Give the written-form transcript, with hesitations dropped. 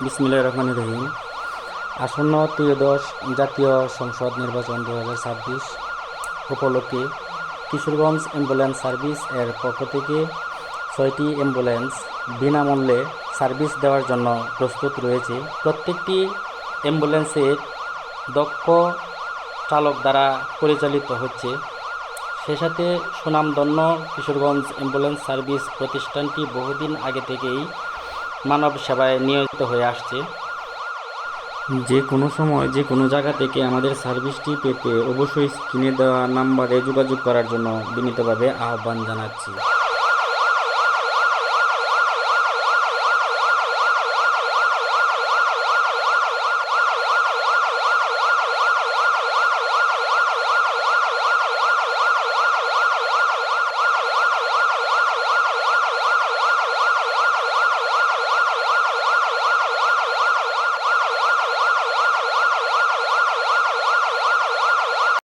বিসমিল্লাহির রহমানির রহিম। আসন্ন ত্রয়োদশ জাতীয় সংসদ নির্বাচন 2026 উপলক্ষে কিশোরগঞ্জ অ্যাম্বুলেন্স সার্ভিস এর পক্ষ থেকে 6টি অ্যাম্বুলেন্স বিনামূল্যে সার্ভিস দেওয়ার জন্য প্রস্তুত রয়েছে। প্রত্যেকটি অ্যাম্বুলেন্সের দক্ষ চালক দ্বারা পরিচালিত হচ্ছে। সে সাথে সুনামধন্য কিশোরগঞ্জ অ্যাম্বুলেন্স সার্ভিস প্রতিষ্ঠানটি বহুদিন আগে থেকেই মানব সেবায় নিয়োজিত হয়ে আসছে। যে কোনো সময় যে কোনো জায়গা থেকে আমাদের সার্ভিসটি পেতে অবশ্যই স্ক্রিনে দেওয়া নাম্বারে যোগাযোগ করার জন্য বিনীতভাবে আহ্বান জানাচ্ছি।